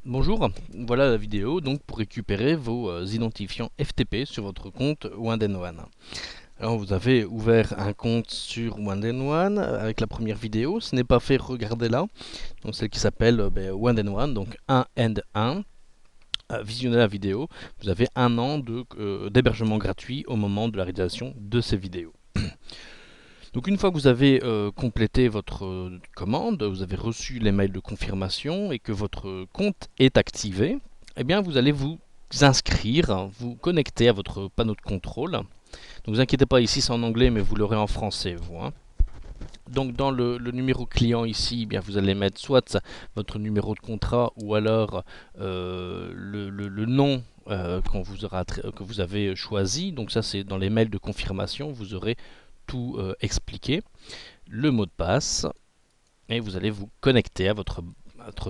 Bonjour, voilà la vidéo donc pour récupérer vos identifiants FTP sur votre compte One. Alors vous avez ouvert un compte sur One avec la première vidéo, ce n'est pas fait, regardez là, donc celle qui s'appelle One, donc 1 and 1. Visionnez la vidéo, vous avez un an d'hébergement gratuit au moment de la réalisation de ces vidéos. Donc une fois que vous avez complété votre commande, vous avez reçu les mails de confirmation et que votre compte est activé, eh bien vous allez vous inscrire, vous connecter à votre panneau de contrôle. Donc vous inquiétez pas, ici c'est en anglais mais vous l'aurez en français vous. Donc dans le numéro client ici, eh bien, vous allez mettre soit votre numéro de contrat ou alors le nom que vous avez choisi. Donc ça c'est dans les mails de confirmation, vous aurez tout expliqué, le mot de passe, et vous allez vous connecter à votre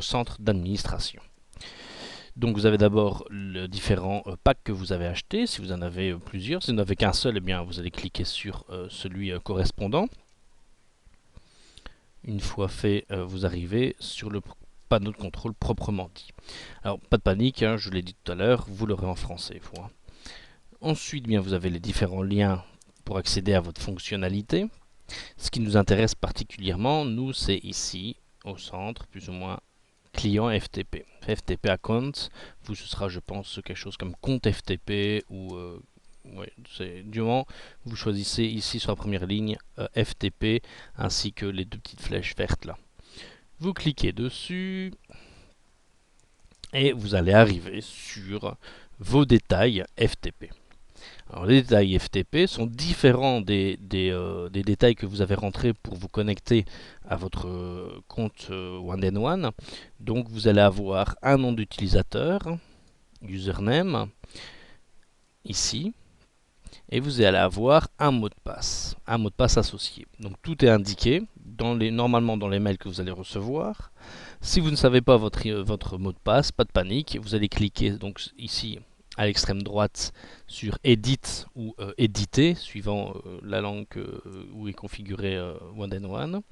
centre d'administration. Donc vous avez d'abord les différents packs que vous avez achetés, si vous en avez plusieurs. Si vous n'en avez qu'un seul, eh bien, vous allez cliquer sur celui correspondant. Une fois fait, vous arrivez sur le panneau de contrôle proprement dit. Alors pas de panique, hein, je l'ai dit tout à l'heure, vous l'aurez en français. Ensuite, bien, vous avez les différents liens pour accéder à votre fonctionnalité. Ce qui nous intéresse particulièrement, nous, c'est ici, au centre, plus ou moins, client FTP. FTP account, vous, ce sera, je pense, quelque chose comme compte FTP ou... ouais, du moment vous choisissez ici sur la première ligne FTP ainsi que les deux petites flèches vertes là. Vous cliquez dessus et vous allez arriver sur vos détails FTP. Alors, les détails FTP sont différents des détails que vous avez rentrés pour vous connecter à votre compte One. Donc vous allez avoir un nom d'utilisateur, username, ici, et vous allez avoir un mot de passe associé. Donc tout est indiqué normalement dans les mails que vous allez recevoir. Si vous ne savez pas votre mot de passe, pas de panique, vous allez cliquer donc ici à l'extrême droite sur Edit ou Éditer, suivant la langue où est configuré One.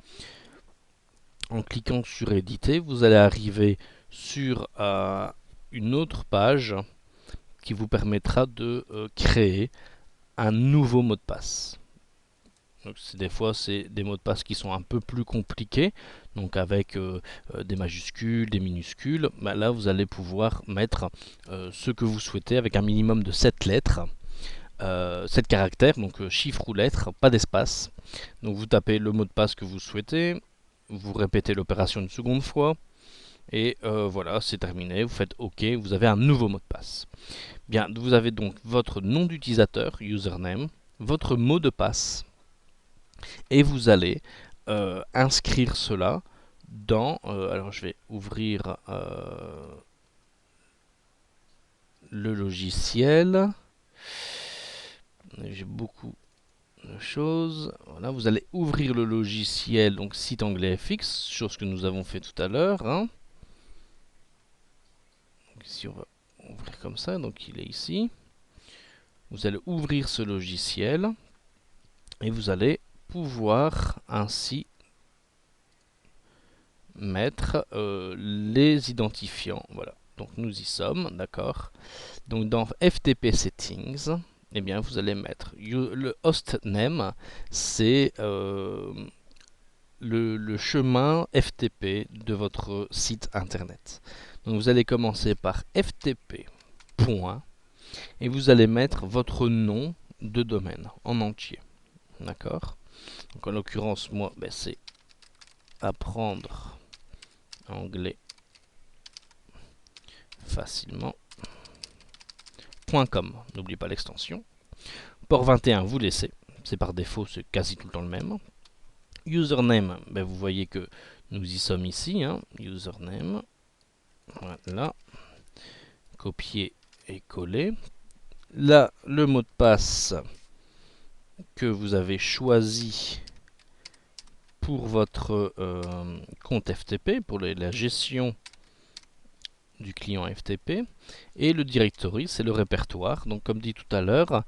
En cliquant sur Éditer, vous allez arriver sur une autre page qui vous permettra de créer un nouveau mot de passe. Donc, des fois, c'est des mots de passe qui sont un peu plus compliqués, donc avec des majuscules, des minuscules. Bah, là, vous allez pouvoir mettre ce que vous souhaitez avec un minimum de 7 lettres, 7 caractères, donc chiffres ou lettres, pas d'espace. Donc, vous tapez le mot de passe que vous souhaitez, vous répétez l'opération une seconde fois, et voilà, c'est terminé. Vous faites OK, vous avez un nouveau mot de passe. Bien, vous avez donc votre nom d'utilisateur, username, votre mot de passe, et vous allez inscrire cela dans... alors je vais ouvrir le logiciel. J'ai beaucoup de choses. Voilà, vous allez ouvrir le logiciel, donc site anglais FX, chose que nous avons fait tout à l'heure. Donc ici on va ouvrir comme ça, donc il est ici. Vous allez ouvrir ce logiciel et vous allez pouvoir ainsi mettre les identifiants. Voilà, donc nous y sommes, d'accord. Donc dans FTP Settings, eh bien vous allez mettre le hostname, c'est le chemin FTP de votre site internet. Donc vous allez commencer par FTP. Et vous allez mettre votre nom de domaine en entier. D'accord. Donc en l'occurrence, moi, c'est apprendre anglais facilement. .com, n'oubliez pas l'extension. Port 21, vous laissez. C'est par défaut, c'est quasi tout le temps le même. Username, vous voyez que nous y sommes ici. Username. Voilà. Copier et coller. Là, le mot de passe que vous avez choisi pour votre compte FTP, pour la gestion du client FTP, et le directory, c'est le répertoire. Donc comme dit tout à l'heure,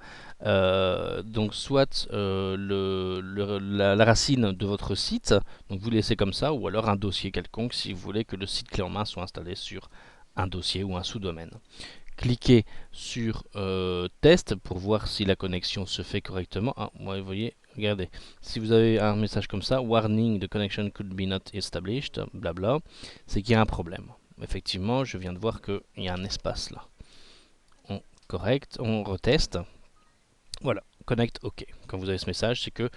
donc soit la racine de votre site, donc vous laissez comme ça, ou alors un dossier quelconque si vous voulez que le site clé en main soit installé sur un dossier ou un sous-domaine. Cliquez sur test pour voir si la connexion se fait correctement. Ah, vous voyez, regardez, si vous avez un message comme ça, warning, the connection could be not established, blabla, c'est qu'il y a un problème. Effectivement, je viens de voir qu'il y a un espace là. On correcte, on reteste. Voilà, connect OK. Quand vous avez ce message, c'est que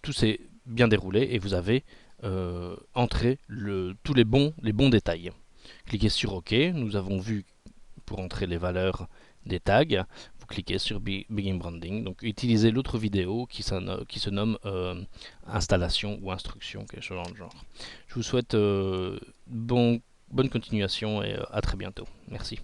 tout s'est bien déroulé et vous avez entré tous les bons détails. Cliquez sur OK. Nous avons vu pour entrer les valeurs des tags. Vous cliquez sur Begin Branding. Donc utilisez l'autre vidéo qui se nomme installation ou instruction, quelque chose dans le genre. Je vous souhaite bonne continuation et à très bientôt. Merci.